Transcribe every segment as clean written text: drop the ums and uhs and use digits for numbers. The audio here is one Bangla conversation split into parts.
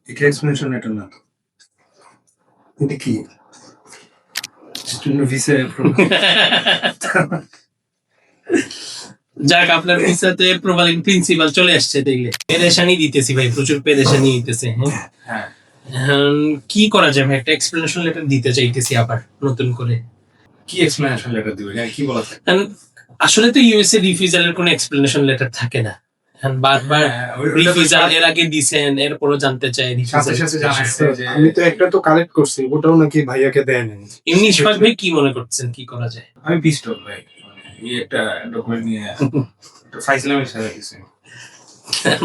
এটা এক্সপ্লেনেশন লেটার না তো। এটা কি? স্টুডেন্ট ভিসা যাক, আপনার ভিসাতে প্রোভাইডিং প্রিন্সিপাল চলে আসছে দেখলে। পেরেশানি দিতেছি ভাই, প্রচুর পেরেশানি দিতেছে। হ্যাঁ, এখন কি করা যায় ভাই? একটা এক্সপ্লেনেশন লেটার দিতে চাইতেছি আবার নতুন করে। কি এক্সপ্লেনেশন লেটার দিবে? কি বলা থাকে? আসলে তো ইউএসএ রিফিউজালের কোনো এক্সপ্লেনেশন লেটার থাকে না। বারবার রিফিউজাল এর আগে দিছেন, এরপরও জানতে চাই সাথে রিফিউজাল। সাথে জানাইছে যে আমি তো একটা তো কালেক্ট করছি, ওটাও নাকি ভাইয়াকে দেয় নাই। এমনি ইশফাক ভাই কি মনে করছেন কি করা যায়? আমি পিস্টল ভাই, এই একটা ডকুমেন্ট নিয়ে একটা ফাইসলামের সাথে দিছি।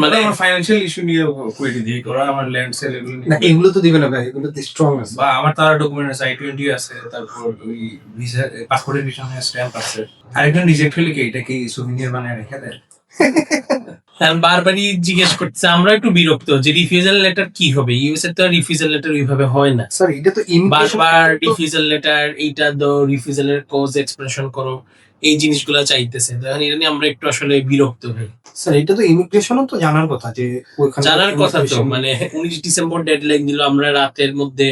মানে আমার ফাইনান্সিয়াল ইস্যু নিয়ে কোয়েরি দিয়ে করা, আমার ল্যান্ড সেল এগুলো না, নিয়ে, এগুলো তো দিবে না ভাই, এগুলো তো স্ট্রং আছে। বা আমার তার ডকুমেন্ট আছে, I-20 আছে, তারপর ওই ভিসা পাসপোর্টের পিছনে স্ট্যাম্প আছে। আরেকজন রিজেক্ট হলে কি এটা কি সুভিনিয়ার বানায় রেখে দেয়? বারবারই জিজ্ঞেস করছে, আমরা একটু বিরক্ত যে রিফিউজাল লেটার কি হবে। ইউএসএ তো রিফিউজাল লেটার ওইভাবে হয় না। স্যার এটা তো ইমিগ্রেশন, বারবার রিফিউজাল লেটার, এইটা দো, রিফিউজালের কজ এক্সপ্রেশন করো, এই জিনিসগুলো চাইতেছে। তখন এটা নিয়ে আমরা একটু আসলে বিরক্ত হই। স্যার এটা তো ইমিগ্রেশনও তো জানার কথা যে ওইখানে জানার কথা তো, মানে 19 ডিসেম্বর ডেডলাইন দিল, আমরা রাতের মধ্যে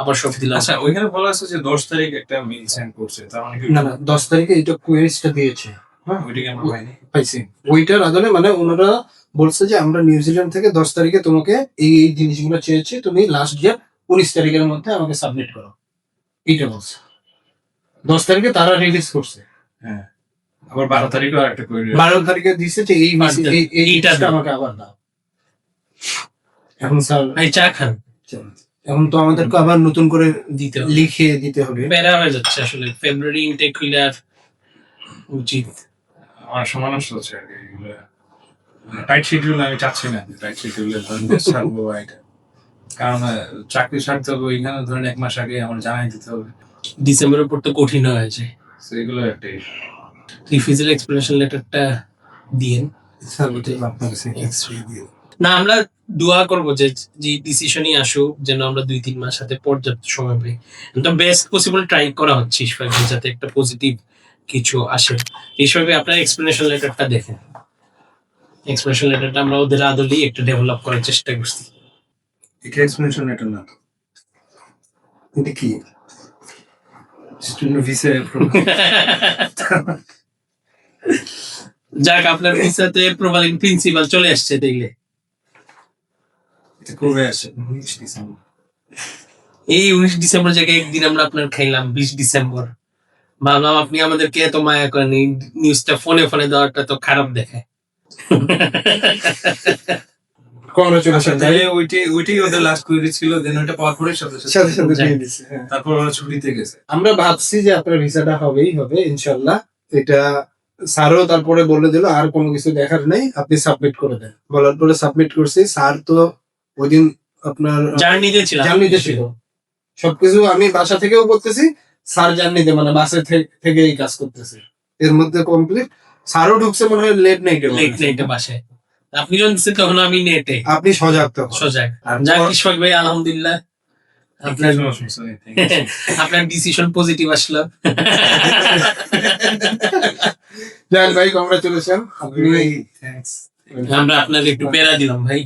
আবার সব দিলাম। আচ্ছা, ওইখানে বলা আছে যে 10 তারিখ একটা মেইল সেন্ড করছে, তার মানে কি না না 10 তারিখে এটা কোয়েরিজটা দিয়েছে। হ্যাঁ, ওইটাকে আমরা পাইনি? পাইছি। ওইটার আদলে মানে ওনারা বলছে যে আমরা নিউজিল্যান্ড থেকে 10 তারিখে তোমাকে এই এই জিনিসগুলো চেয়েছি, তুমি লাস্ট ডেট 19 তারিখের মধ্যে আমাকে সাবমিট করো, এইটা বলছে। 10 তারিখে তারা রিলিজ করছে, হ্যাঁ, আবার 12 তারিখও আরেকটা কোয়েরি। 12 তারিখে দিছে যে এই এইটা এইটা দাও। আমাকে আবার দাও। এখন স্যার ভাই চা খান, এখন তো আমাদেরকে আবার নতুন করে দিতে হবে। লিখে দিতে হবে। প্যারা হয়ে যাচ্ছে আসলে। ফেব্রুয়ারি ইনটেক হইলে আর উচিত। আমার সময় নষ্ট হচ্ছে আর কি, এগুলো টাইট শিডিউল আমি চাচ্ছি না, টাইট শিডিউলে ধরেন ছাড়বো এটা, কারণ চাকরি ছাড়তে হবে ওইখানে ধরেন 1 মাস আগে আমার জানাই দিতে হবে। ডিসেম্বরের পর তো কঠিন হয়ে যায়। তো এগুলো একটা রিফিউজাল এক্সপ্লেনেশন লেটারটা দিয়েন। স্যার ওইটাই আপনার কাছে না, আমরা দোয়া করবো যে যে ডিসিশনই আসুক যেন আমরা 2-3 মাস হাতে পর্যাপ্ত সময় পাই। তো বেস্ট পসিবল ট্রাই করা হচ্ছে ইশফাক ভাই, যাতে একটা পজিটিভ কিছু আসে। হিসেবে আপনার এক্সপ্লেনেশন লেটারটা দেখেন। এক্সপ্লেনেশন লেটারটা আমরা ওদের আদলেই একটা ডেভেলপ করার চেষ্টা করছি। এটা এক্সপ্লেনেশন লেটার না তো। এটা কি? স্টুডেন্ট ভিসা যাক, আপনার ভিসাতে প্রোভাইডিং প্রিন্সিপাল চলে আসছে দেখলে। এটা কবে আসে? 19 ডিসেম্বর। এই 19 ডিসেম্বর জায়গায় একদিন আমরা আপনার খাইলাম 20 ডিসেম্বর। ভাবলাম আপনি আমাদেরকে এত মায়া করেন, এই নিউজটা ফোনে ফোনে দেওয়াটা তো খারাপ দেখায়। কংগ্রাচুলেশন। তাহলে ওইটাই ওদের লাস্ট কোয়েরি ছিল, দেন ওইটা পাওয়ার পরে সাথে সাথে সাথে দিয়ে দিছে। হ্যাঁ, তারপর ওরা ছুটিতে গেছে। আমরা ভাবছি যে আপনার ভিসাটা হবেই হবে ইনশাল্লাহ। এটা স্যারও তারপরে বলে দিল আর কোনো কিছু দেখার নেই, আপনি সাবমিট করে দেন। বলার পরে সাবমিট করছি। স্যার তো ওইদিন আপনার জার্নিতে ছিলাম। জার্নিতে ছিল, সবকিছু আমি বাসা থেকেও করতেছি, স্যার জার্নিতে মানে বাসে থেকে এই কাজ করতেছে, এর মধ্যে কমপ্লিট। স্যারও ঢুকছে মনে হয় লেট নাইটে। লেট নাইটে বাসায়। আপনি যখন দিচ্ছেন তখন আমি নেটে আপনি সজাগ তো। সজাগ। আর যাক ইশফাক ভাই, আলহামদুলিল্লাহ আপনার ডিসিশন পজিটিভ আসলো। যান ভাই, কংগ্রাচুলেশন। আপনি থ্যাঙ্কস। আমরা আপনার একটু পেরা দিলাম ভাই।